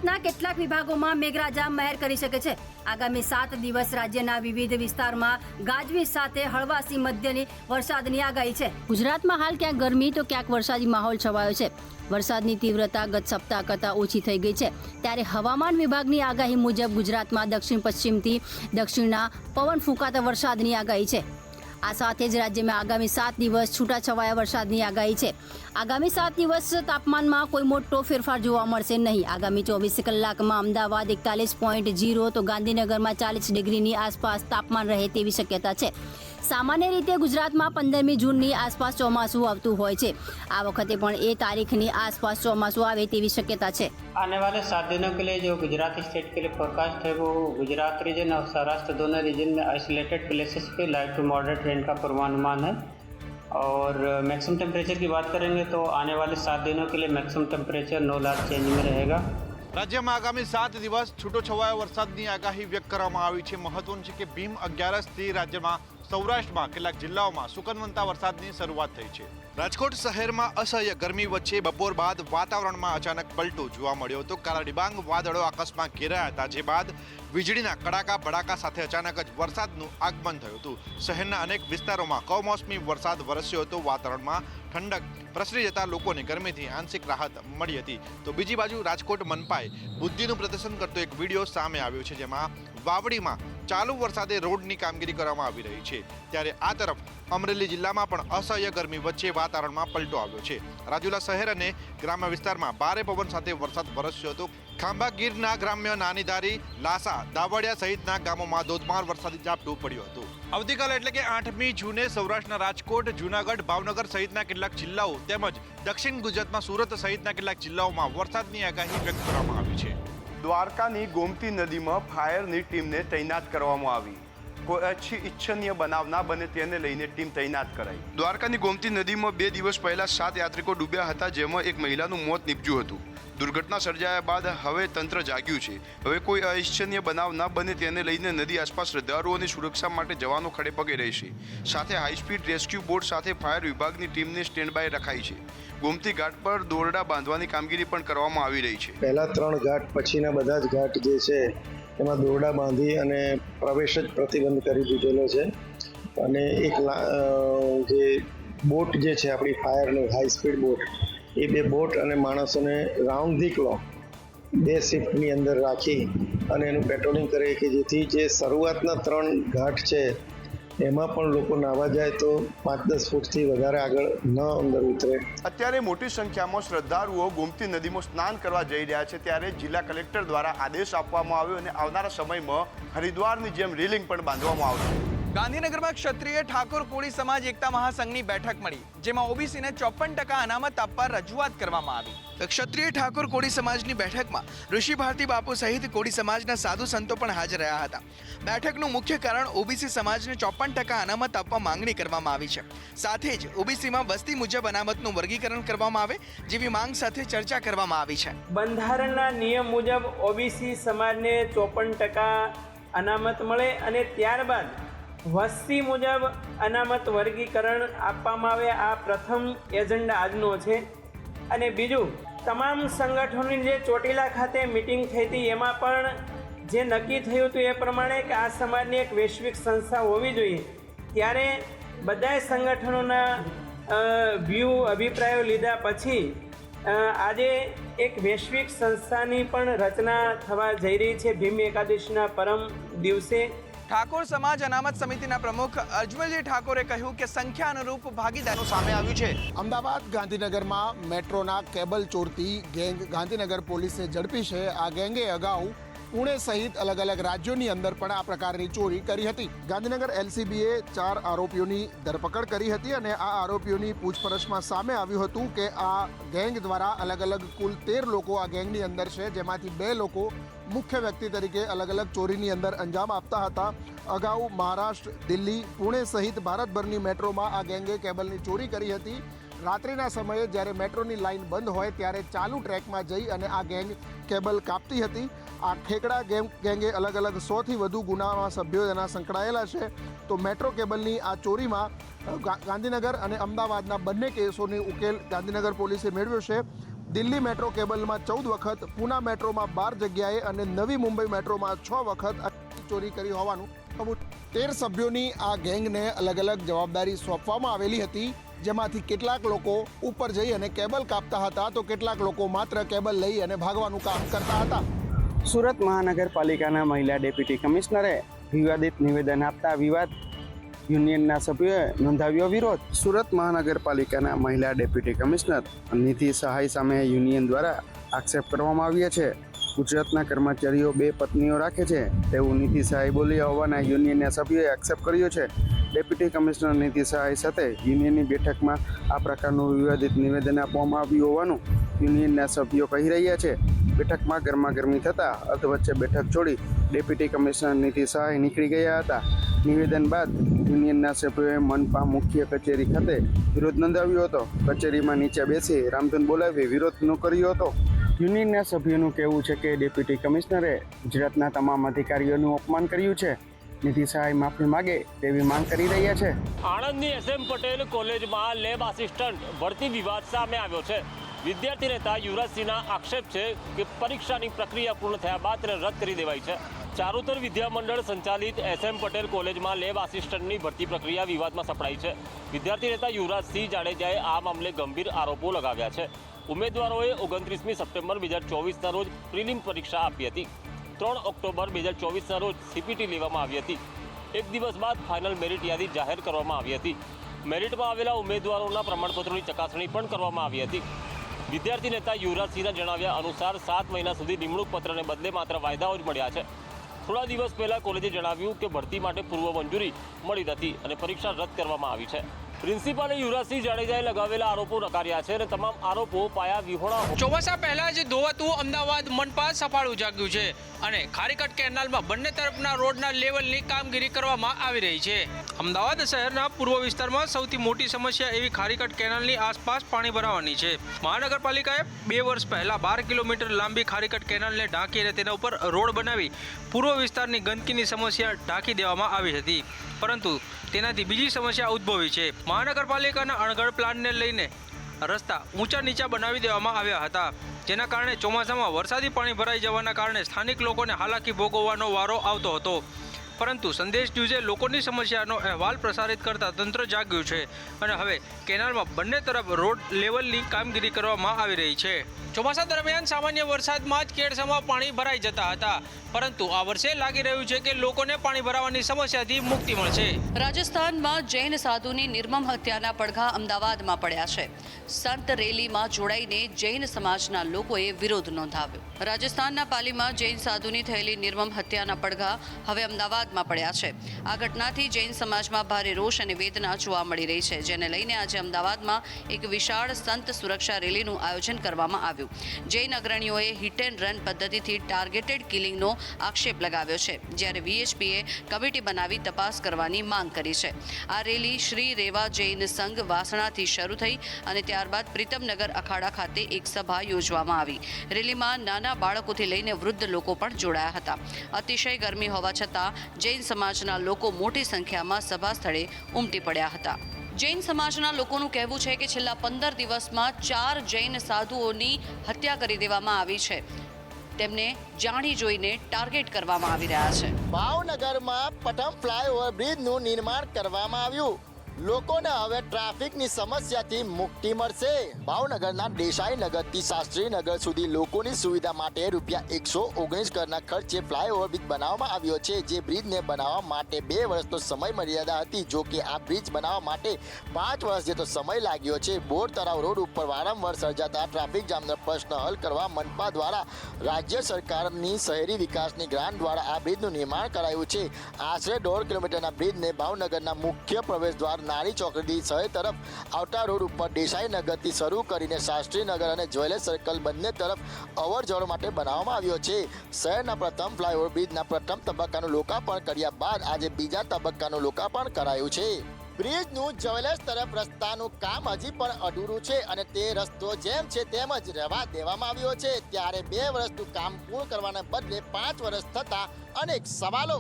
ગુજરાતના કેટલાક વિભાગોમાં મેઘરાજા મહેર કરી શકે છે। આગામી 7 દિવસ રાજ્યના વિવિધ વિસ્તારમાં ગાજવીજ સાથે હળવાથી મધ્યની વરસાદની આગાહી છે। ગુજરાતમાં હાલ ક્યાંક ગરમી તો ક્યાંક વરસાદી માહોલ છવાયો છે। વરસાદની તીવ્રતા ગત સપ્તાહ કરતાં ઓછી થઈ ગઈ છે, ત્યારે હવામાન વિભાગની આગાહી મુજબ ગુજરાતમાં દક્ષિણ પશ્ચિમથી દક્ષિણના પવન ફૂંકાતા વરસાદની આગાહી છે। આ સાથે જ રાજ્યમાં આગામી 7 દિવસ છૂટાછવાયા વરસાદની આગાહી છે। આગામી 7 દિવસ તાપમાનમાં કોઈ મોટો ફેરફાર જોવા મળશે નહીં। આગામી 24 કલાકમાં અમદાવાદ 41.0 તો ગાંધીનગરમાં 40 ડિગ્રીની આસપાસ તાપમાન રહે તેવી શક્યતા છે। સામાન્ય રીતે ગુજરાતમાં 15મી જૂનની આસપાસ ચોમાસું આવતું હોય છે। આ વખતે પણ એ તારીખની આસપાસ ચોમાસું આવે તેવી શક્યતા છે। आने वाले 7 दिनों के लिए जो गुजरात स्टेट के लिए फोरकास्ट है वो गुजरात रीजन और सौराष्ट्र दोनों रीजन में आइसोलेटेड प्लेसेस पे लाइट टू मॉडरेट रेन का पूर्वानुमान है। और मैक्सिमम टेम्परेचर की बात करेंगे तो आने वाले 7 दिनों के लिए मैक्सिमम टेम्परेचर नो लार्ज चेंज में रहेगा। રાજ્યમાં આગામી 7 દિવસ છૂટોછવાયા વરસાદની આગાહી વ્યક્ત કરવામાં આવી છે। મહત્વનું છે કે ભીમ 11થી રાજ્યમાં સૌરાષ્ટ્રમાં કેટલાક જિલ્લાઓમાં સુકનવંતા વરસાદની શરૂઆત થઈ છે। રાજકોટ શહેરમાં અસહ્ય ગરમી વચ્ચે બપોર બાદ વાતાવરણમાં અચાનક પલટો જોવા મળ્યો હતો। કાળા ડિબાંગ વાદળો આકાશમાં ઘેરાયા હતા, જે બાદ વીજળીના કડાકા ભડાકા સાથે અચાનક જ વરસાદનું આગમન થયું હતું। શહેરના અનેક વિસ્તારોમાં કમોસમી વરસાદ વરસ્યો હતો। વાતાવરણમાં ઠંડક પ્રસરી જતા લોકોને ગરમીથી આંશિક રાહત મળી હતી। તો બીજી બાજુ રાજકોટ મનપાએ બુદ્ધિનું પ્રદર્શન કરતો એક વિડીયો સામે આવ્યો છે, જેમાં વાવડીમાં ચાલુ વરસાદે રોડની કામગીરી કરવામાં આવી રહી છે। ત્યારે આ તરફ અમરેલી જિલ્લામાં પણ અસહ્ય ગરમી વચ્ચે વાતાવરણમાં પલટો આવ્યો છે। રાજુલા શહેર અને ગ્રામ્ય વિસ્તારમાં ભારે પવન સાથે વરસાદ વરસ્યો હતો। ખાંભા ગીરના ગ્રામ્ય નાનીધારી, લાસા, દાવડિયા સહિતના ગામોમાં ધોધમાર વરસાદી ઝાપટું પડ્યું હતું। આવતીકાલે એટલે કે 8મી જૂને સૌરાષ્ટ્રના રાજકોટ, જૂનાગઢ, ભાવનગર સહિતના કેટલાક જિલ્લાઓ તેમજ દક્ષિણ ગુજરાતમાં સુરત સહિતના કેટલાક જિલ્લાઓમાં વરસાદની આગાહી વ્યક્ત કરવામાં આવી છે। દ્વારકાની ગોમતી નદીમાં ફાયરની ટીમને તૈનાત કરવામાં આવી। કોઈ ઇચ્છનીય બનાવ ના બને તેને લઈને ટીમ તૈનાત કરાઈ। દ્વારકાની ગોમતી નદીમાં 2 દિવસ પહેલા 7 યાત્રિકો ડૂબ્યા હતા, જેમાં એક મહિલાનું મોત નીપજ્યું હતું। દુર્ઘટના સર્જાયા બાદ હવે તંત્ર જાગ્યું છે। હવે કોઈ અનિચ્છનીય બનાવ ન બને તેને લઈને નદી આસપાસ શ્રદ્ધાળુઓની સુરક્ષા માટે જવાનો ખડે પગે રહેશે। સાથે હાઈસ્પીડ રેસ્ક્યુ બોટ સાથે ફાયર વિભાગની ટીમને સ્ટેન્ડ બાય રખાઈ છે। ગોમતી ઘાટ પર દોરડા બાંધવાની કામગીરી પણ કરવામાં આવી રહી છે। પહેલા 3 ઘાટ પછીના બધા જ ઘાટ જે છે એમાં દોરડા બાંધી અને પ્રવેશ જ પ્રતિબંધ કરી દીધેલો છે। અને એક જે બોટ જે છે આપણી ફાયરની હાઈ સ્પીડ બોટ, એ 2 બોટ અને માણસોને રાઉન્ડ ધી ક્લોક 2 શિફ્ટની અંદર રાખી અને એનું પેટ્રોલિંગ કરે કે જેથી જે શરૂઆતના 3 ઘાટ છે એમાં પણ લોકો નાવા જાય તો 5-10 ફૂટથી વધારે આગળ ન અંદર ઉતરે। અત્યારે મોટી સંખ્યામાં શ્રદ્ધાળુઓ ગોમતી નદીમાં સ્નાન કરવા જઈ રહ્યા છે, ત્યારે જિલ્લા કલેક્ટર દ્વારા આદેશ આપવામાં આવ્યો અને આવનારા સમયમાં હરિદ્વારની જેમ રેલિંગ પણ બાંધવામાં આવશે। ગાંધીનગરમાં ક્ષત્રિય ઠાકોર કોળી સમાજ એકતા મહાસંઘની બેઠક મળી, જેમાં ઓબીસીને 54% અનામત આપવા રજૂઆત કરવામાં આવી। ક્ષત્રિય ઠાકોર કોળી સમાજની બેઠકમાં ઋષિ ભારતી બાપુ સહિત કોળી સમાજના સાધુ સંતો પણ હાજર રહ્યા હતા। બેઠકનું મુખ્ય કારણ ઓબીસી સમાજને 54% અનામત આપવા માંગણી કરવામાં આવી છે। સાથે જ ઓબીસીમાં વસ્તી મુજબ અનામતનું વર્ગીકરણ કરવામાં આવે જેવી માંગ સાથે ચર્ચા કરવામાં આવી છે। બંધારણના નિયમ મુજબ ઓબીસી સમાજને 54% અનામત મળે અને ત્યારબાદ વસ્તી મુજબ અનામત વર્ગીકરણ આપવામાં આવે। આ પ્રથમ એજન્ડા આજનો છે। અને બીજું, તમામ સંગઠનોની જે ચોટીલા ખાતે મિટિંગ થઈ હતી એમાં પણ જે નક્કી થયું હતું એ પ્રમાણે કે આ સમાજની એક વૈશ્વિક સંસ્થા હોવી જોઈએ, ત્યારે બધાય સંગઠનોના અભિપ્રાયો લીધા પછી આજે એક વૈશ્વિક સંસ્થાની પણ રચના થવા જઈ રહી છે ભીમ એકાદશીના પરમ દિવસે। ઠાકોર સમાજ અનામત સમિતિના પ્રમુખ અજમલજી ઠાકોરે કહ્યું કે સંખ્યા અનુરૂપ ભાગીદારો સામે આવ્યું છે। અમદાવાદ ગાંધીનગરમાં મેટ્રોના કેબલ ચોરતી ગેંગ ગાંધીનગર પોલીસે ઝડપી છે। આ ગેંગે અગાઉ પુણે સહિત અલગ અલગ રાજ્યોની અંદર પણ આ પ્રકારની ચોરી કરી હતી। ગાંધીનગર એલસીબીએ 4 આરોપીઓની ધરપકડ કરી હતી અને આ આરોપીઓની પૂછપરછમાં સામે આવ્યું હતું કે આ ગેંગ દ્વારા અલગ અલગ કુલ 13 લોકો આ ગેંગની અંદર છે, જેમાંથી 2 લોકો મુખ્ય વ્યક્તિ તરીકે અલગ અલગ ચોરીની અંદર અંજામ આપતા હતા। અગાઉ મહારાષ્ટ્ર, દિલ્હી, પુણે સહિત ભારતભરની મેટ્રોમાં આ ગેંગે કેબલની ચોરી કરી હતી। રાત્રિના સમયે જ્યારે મેટ્રોની લાઇન બંધ હોય ત્યારે ચાલુ ટ્રેકમાં જઈ અને આ ગેંગ કેબલ કાપતી હતી। આ ઠેકડા ગેંગે અલગ અલગ 100થી વધુ ગુનામાં સભ્યો એના સંકળાયેલા છે। તો મેટ્રો કેબલની આ ચોરીમાં ગાંધીનગર અને અમદાવાદના બંને કેસોની ઉકેલ ગાંધીનગર પોલીસે મેળવ્યો છે। દિલ્હી મેટ્રો કેબલમાં 14 વખત, પૂના મેટ્રોમાં 12 જગ્યાએ અને નવી મુંબઈ મેટ્રોમાં 6 વખત ચોરી કરી હોવાનું કબૂલ. 13 સભ્યોની આ ગેંગને અલગ અલગ જવાબદારી સોંપવામાં આવેલી હતી, જેમાંથી કેટલાક લોકો ઉપર જઈ અને કેબલ કાપતા હતા તો કેટલાક લોકો માત્ર કેબલ લઈ અને ભાગવાનું કામ કરતા હતા. સુરત મહાનગરપાલિકાના મહિલા ડેપ્યુટી કમિશનરે વિવાદિત નિવેદન આપતા વિવાદ યુનિયનના સભ્યોએ નોંધાવ્યો વિરોધ. સુરત મહાનગરપાલિકાના મહિલા ડેપ્યુટી કમિશનર નિધિ સહાય સામે યુનિયન દ્વારા આક્ષેપ કરવામાં આવ્યા છે. ગુજરાતના કર્મચારીઓ 2 પત્નીઓ રાખે છે તેવું નિધિ સહાય બોલ્યા હોવાના યુનિયનના સભ્યોએ આક્ષેપ કર્યો છે. ડેપ્યુટી કમિશનર નિધિ સહાય સાથે યુનિયનની બેઠકમાં આ પ્રકારનું વિવાદિત નિવેદન આપવામાં આવ્યું હોવાનું યુનિયનના સભ્યો કહી રહ્યા છે. બેઠકમાં ગરમાગરમી થતાં અધવચ્ચે બેઠક છોડી ડેપ્યુટી કમિશનર નિધિ સહાય નીકળી ગયા હતા. નિવેદન બાદ યુનિયનના સભ્યોએ મનપા મુખ્ય કચેરી ખાતે વિરોધ નોંધાવ્યો હતો. કચેરીમાં નીચે બેસી રામધૂન બોલાવી વિરોધ કર્યો હતો. યુનિયનના સભ્યોનું કહેવું છે કે ડેપ્યુટી કમિશનરે ગુજરાતના તમામ અધિકારીઓનું અપમાન કર્યું છે. નિધિ સહાય માફી માગે તેવી માંગ કરી રહ્યા છે. આણંદની SM પટેલ કોલેજમાં લેબ આસિસ્ટન્ટ ભરતી વિવાદ સામે આવ્યો છે. વિદ્યાર્થી નેતા યુવરાજસિંહના આક્ષેપ છે કે પરીક્ષાની પ્રક્રિયા પૂર્ણ થયા બાદ તેને રદ કરી દેવાઈ છે. ચારુતર વિદ્યામંડળ સંચાલિત SM પટેલ કોલેજમાં લેબ આસિસ્ટન્ટની ભરતી પ્રક્રિયા વિવાદમાં સપડાઈ છે. વિદ્યાર્થી નેતા યુવરાજસિંહ જાડેજાએ આ મામલે ગંભીર આરોપો લગાવ્યા છે. ઉમેદવારોએ 29મી સપ્ટેમ્બર 2024ના રોજ પ્રિલિમ પરીક્ષા આપી હતી. 3 ઓક્ટોબર 2024ના રોજ CPT લેવામાં આવી હતી. એક દિવસ બાદ ફાઇનલ મેરિટ યાદી જાહેર કરવામાં આવી હતી. મેરિટમાં આવેલા ઉમેદવારોના પ્રમાણપત્રોની ચકાસણી પણ કરવામાં આવી હતી. વિદ્યાર્થી નેતા યુવરાજસિંહના જણાવ્યા અનુસાર 7 મહિના સુધી નિમણૂક પત્રને બદલે માત્ર વાયદાઓ જ મળ્યા છે. થોડા દિવસ પહેલા કોલેજે જણાવ્યું કે ભરતી માટે પૂર્વ મંજૂરી મળી નથી અને પરીક્ષા રદ કરવામાં આવી છે. પ્રિન્સિપાલે યુવરાજસિંહ જાડેજાએ લગાવેલા આરોપો નકાર્યા છે અને તમામ આરોપો પાયા વિહોણા. ચોમાસા પહેલા જ ધોવાતું અમદાવાદ મનપા સફાળું જાગ્યું છે અને ખારીકટ કેનાલમાં બંને તરફના રોડના લેવલની કામગીરી કરવામાં આવી રહી છે. અમદાવાદ શહેરના પૂર્વ વિસ્તારમાં સૌથી મોટી સમસ્યા એવી ખારીકટ કેનાલની આસપાસ પાણી ભરાવાની છે. મહાનગરપાલિકાએ 2 વર્ષ પહેલા 12 કિલોમીટર લાંબી ખારીકટ કેનાલને ઢાંકી અને તેના ઉપર રોડ બનાવી પૂર્વ વિસ્તારની ગંદકીની સમસ્યા ઢાંકી દેવામાં આવી હતી, પરંતુ તેનાથી બીજી સમસ્યા ઉદ્ભવી છે. મહાનગરપાલિકાના અણઘડ પ્લાનને લઈને રસ્તા ઊંચા નીચા બનાવી દેવામાં આવ્યા હતા, જેના કારણે ચોમાસામાં વરસાદી પાણી ભરાઈ જવાના કારણે સ્થાનિક લોકોને હાલાકી ભોગવવાનો વારો આવતો હતો. પરંતુ સંદેશ ન્યૂઝે લોકોની સમસ્યાનો અહેવાલ પ્રસારિત કરતા તંત્ર જાગ્યું છે અને હવે કેનાલમાં બંને તરફ રોડ લેવલની કામગીરી કરવામાં આવી રહી છે. ચોમાસા દરમિયાન સામાન્ય વરસાદમાં જ કેડસમાં પાણી ભરાઈ જતા હતા, પરંતુ આ વર્ષે લાગી રહ્યું છે કે લોકોને પાણી ભરાવાની સમસ્યાથી મુક્તિ મળશે. રાજસ્થાનમાં જૈન સાધુની નિર્મમ હત્યાના પડઘા અમદાવાદમાં પડ્યા છે. સંત રેલીમાં જોડાઈને જૈન સમાજના લોકોએ વિરોધ નોંધાવ્યો. રાજસ્થાનના પાલીમાં જૈન સાધુની થયેલી નિર્મમ હત્યાના પડઘા હવે અમદાવાદમાં પડ્યા છે. આ ઘટનાથી જૈન સમાજમાં ભારે રોષ અને વેદના જોવા મળી રહી છે, જેને લઈને આજે અમદાવાદમાં એક વિશાળ સંત સુરક્ષા રેલીનું આયોજન કરવામાં આવ્યું. જૈન અગ્રણીઓએ હિટ એન્ડ રન પદ્ધતિથી ટાર્ગેટેડ કિલિંગનો આક્ષેપ લગાવ્યો છે, જ્યારે VHPએ કમિટી બનાવી તપાસ કરવાની માંગ કરી છે. આ રેલી શ્રી રેવા જૈન સંઘ વાસણાથી શરૂ થઈ અને ત્યારબાદ પ્રીતમનગર અખાડા ખાતે એક સભા યોજવામાં આવી. રેલીમાં નાના બાળકોથી લઈને વૃદ્ધ લોકો પણ જોડાયા હતા. અતિશય ગરમી હોવા છતાં જૈન સમાજના લોકો મોટી સંખ્યામાં સભા સ્થળે ઉમટી પડ્યા હતા. જૈન સમાજના લોકોનું કહેવું છે કે છેલ્લા 15 દિવસમાં 4 જૈન સાધુઓની હત્યા કરી દેવામાં આવી છે. તેમને જાણી જોઈને ટાર્ગેટ કરવામાં આવી રહ્યા છે. ભાવનગરમાં પ્રથમ ફ્લાયઓવર બ્રિજનું નિર્માણ કરવામાં આવ્યું. લોકોને હવે ટ્રાફિકની સમસ્યાથી મુક્તિ મળશે. ભાવનગરના દેસાઈનગરથી શાસ્ત્રીનગર સુધી લોકોની સુવિધા માટે રૂપિયા 119 કરોડના ખર્ચે ફ્લાયઓવર બ્રિજ બનાવવામાં આવ્યો છે. જે બ્રિજને બનાવવા માટે 2 વર્ષનો સમય મર્યાદા હતી. જો કે આ બ્રિજ બનાવવા માટે 5 વર્ષ જેટલો સમય લાગ્યો છે. બોર તળાવ રોડ ઉપર વારંવાર સર્જાતા ટ્રાફિક જામનો પ્રશ્ન હલ કરવા મનપા દ્વારા રાજ્ય સરકારની શહેરી વિકાસની ગ્રાન્ટ દ્વારા આ બ્રિજનું નિર્માણ કરાયું છે. આશરે 1.5 કિલોમીટરના બ્રિજને ભાવનગરના મુખ્ય પ્રવેશ દ્વાર નારી ચોકડી શહેર તરફ આવતા રોડ ઉપર દેસાઈનગરથી શરૂ કરીને શાસ્ત્રીનગર અને જ્વેલર્સ સર્કલ બંને તરફ અવર જવર માટે બનાવવામાં આવ્યો છે. શહેરના પ્રથમ ફ્લાયઓવર બ્રિજના પ્રથમ તબક્કાનું લોકાર્પણ કર્યા બાદ આજે બીજા તબક્કાનું લોકાર્પણ કરાયું છે. બ્રિજનું જ્વેલર્સ તરફ રસ્તાનું કામ હજી પણ અધૂરું છે અને તે રસ્તો જેમ છે તેમ જ રહેવા દેવામાં આવ્યો છે. ત્યારે 2 વર્ષનું કામ પૂર્ણ કરવાના બદલે 5 વર્ષ થતા અનેક સવાલો